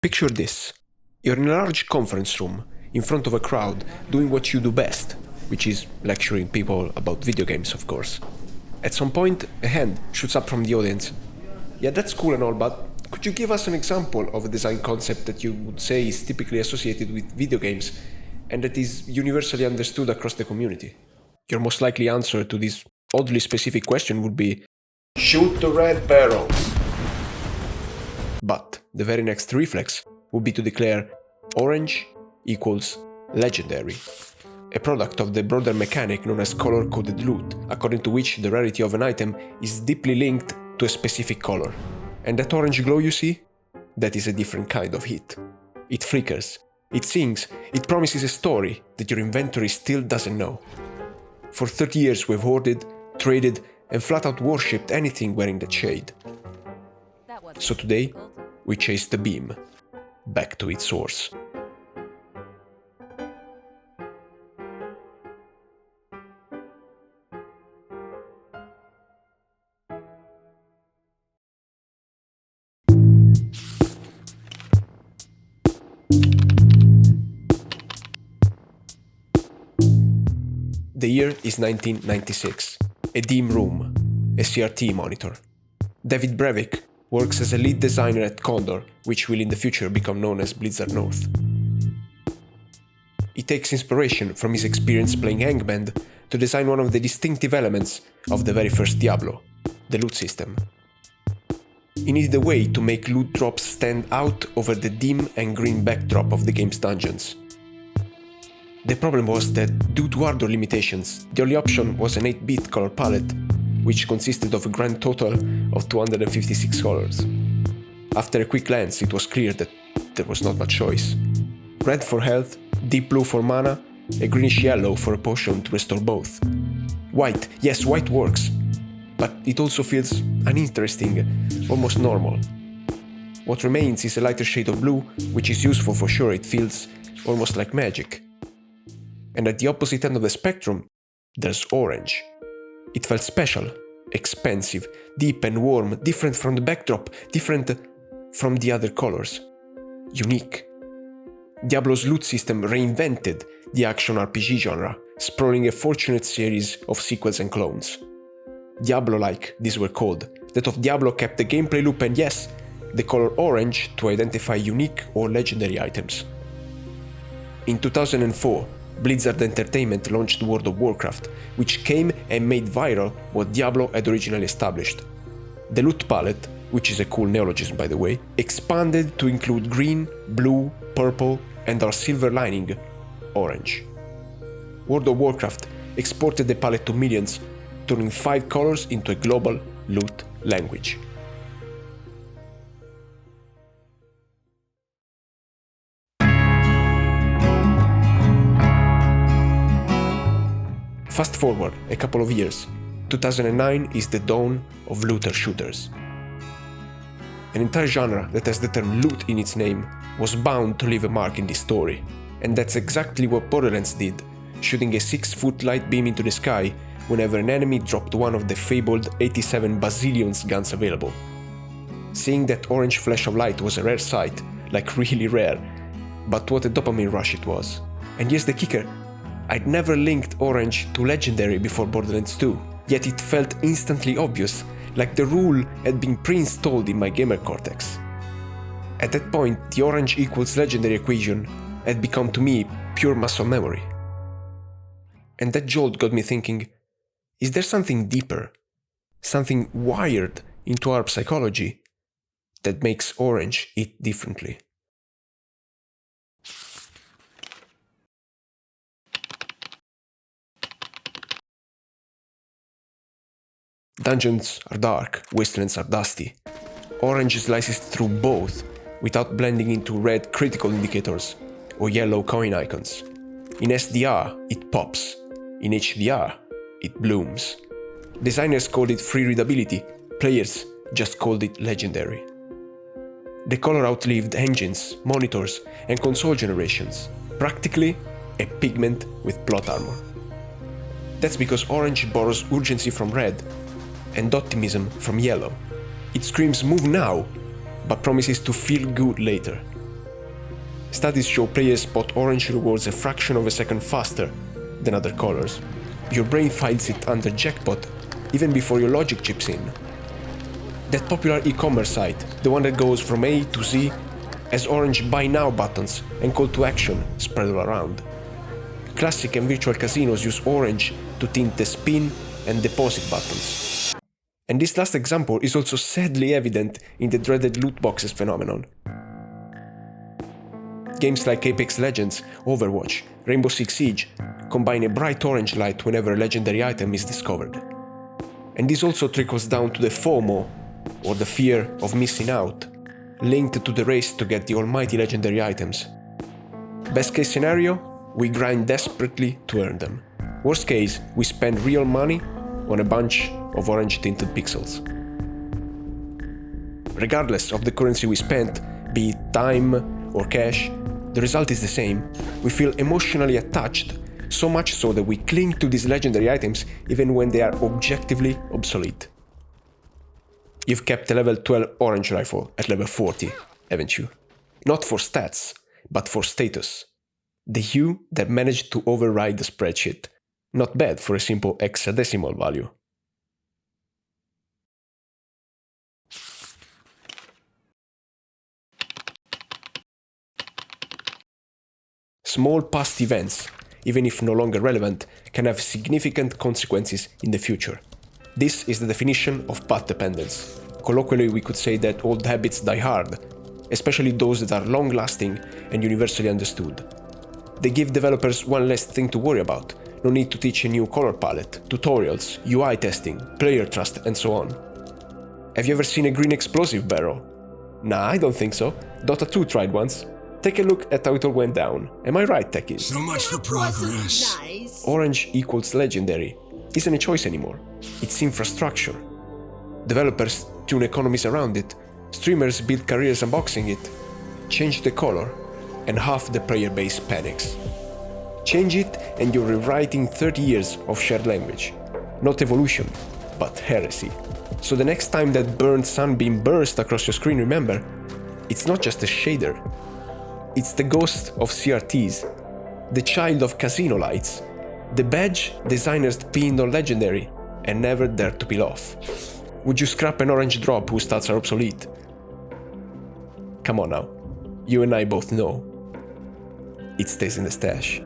Picture this. You're in a large conference room, in front of a crowd, doing what you do best, which is lecturing people about video games, of course. At some point, a hand shoots up from the audience. Yeah, that's cool and all, but could you give us an example of a design concept that you would say is typically associated with video games and that is universally understood across the community? Your most likely answer to this oddly specific question would be, shoot the red barrels. But the very next reflex would be to declare orange equals legendary, a product of the broader mechanic known as color-coded loot, according to which the rarity of an item is deeply linked to a specific color. And that orange glow you see? That is a different kind of hit. It flickers, it sings, it promises a story that your inventory still doesn't know. For 30 years we've hoarded, traded, and flat-out worshipped anything wearing that shade. So today, we chase the beam back to its source. The year is 1996. A dim room, a CRT monitor. David Brevik works as a lead designer at Condor, which will in the future become known as Blizzard North. He takes inspiration from his experience playing Hangman to design one of the distinctive elements of the very first Diablo, the loot system. He needed a way to make loot drops stand out over the dim and green backdrop of the game's dungeons. The problem was that, due to hardware limitations, the only option was an 8-bit color palette, which consisted of a grand total of 256 colors. After a quick glance, it was clear that there was not much choice. Red for health, deep blue for mana, a greenish yellow for a potion to restore both. White, yes, white works, but it also feels uninteresting, almost normal. What remains is a lighter shade of blue, which is useful for sure, it feels almost like magic. And at the opposite end of the spectrum, there's orange. It felt special, expensive, deep and warm, different from the backdrop, different from the other colors. Unique. Diablo's loot system reinvented the action RPG genre, sprawling a fortunate series of sequels and clones. Diablo-like, these were called. That of Diablo kept the gameplay loop and yes, the color orange to identify unique or legendary items. In 2004, Blizzard Entertainment launched World of Warcraft, which came and made viral what Diablo had originally established. The loot palette, which is a cool neologism by the way, expanded to include green, blue, purple, and our silver lining, orange. World of Warcraft exported the palette to millions, turning 5 colors into a global loot language. Fast forward a couple of years, 2009 is the dawn of looter shooters. An entire genre that has the term loot in its name was bound to leave a mark in this story, and that's exactly what Borderlands did, shooting a 6-foot light beam into the sky whenever an enemy dropped one of the fabled 87 bazillions guns available. Seeing that orange flash of light was a rare sight, like really rare, but what a dopamine rush it was. And here's the kicker. I'd never linked orange to legendary before Borderlands 2, yet it felt instantly obvious, like the rule had been pre-installed in my gamer cortex. At that point, the orange equals legendary equation had become to me pure muscle memory. And that jolt got me thinking, is there something deeper, something wired into our psychology that makes orange hit differently? Dungeons are dark, wastelands are dusty. Orange slices through both without blending into red critical indicators or yellow coin icons. In SDR, it pops. In HDR, it blooms. Designers called it free readability, players just called it legendary. The color outlived engines, monitors, and console generations, practically a pigment with plot armor. That's because orange borrows urgency from red and optimism from yellow. It screams move now, but promises to feel good later. Studies show players spot orange rewards a fraction of a second faster than other colors. Your brain finds it under jackpot even before your logic chips in. That popular e-commerce site, the one that goes from A to Z, has orange buy now buttons and call to action spread all around. Classic and virtual casinos use orange to tint the spin and deposit buttons. And this last example is also sadly evident in the dreaded loot boxes phenomenon. Games like Apex Legends, Overwatch, Rainbow Six Siege combine a bright orange light whenever a legendary item is discovered. And this also trickles down to the FOMO, or the fear of missing out, linked to the race to get the almighty legendary items. Best case scenario, we grind desperately to earn them. Worst case, we spend real money on a bunch of orange tinted pixels. Regardless of the currency we spent, be it time or cash, the result is the same. We feel emotionally attached, so much so that we cling to these legendary items even when they are objectively obsolete. You've kept a level 12 orange rifle at level 40, haven't you? Not for stats, but for status. The hue that managed to override the spreadsheet. Not bad for a simple hexadecimal value. Small past events, even if no longer relevant, can have significant consequences in the future. This is the definition of path dependence. Colloquially, we could say that old habits die hard, especially those that are long-lasting and universally understood. They give developers one less thing to worry about. No need to teach a new color palette, tutorials, UI testing, player trust, and so on. Have you ever seen a green explosive barrel? Nah, I don't think so. Dota 2 tried once. Take a look at how it all went down. Am I right, techies? So much for progress. Nice. Orange equals legendary isn't a choice anymore. It's infrastructure. Developers tune economies around it. Streamers build careers unboxing it. Change the color, and half the player base panics. Change it and you're rewriting 30 years of shared language. Not evolution, but heresy. So the next time that burnt sunbeam bursts across your screen, remember, it's not just a shader. It's the ghost of CRTs, the child of casino lights, the badge designers pinned on legendary and never dared to peel off. Would you scrap an orange drop whose stats are obsolete? Come on now, you and I both know. It stays in the stash.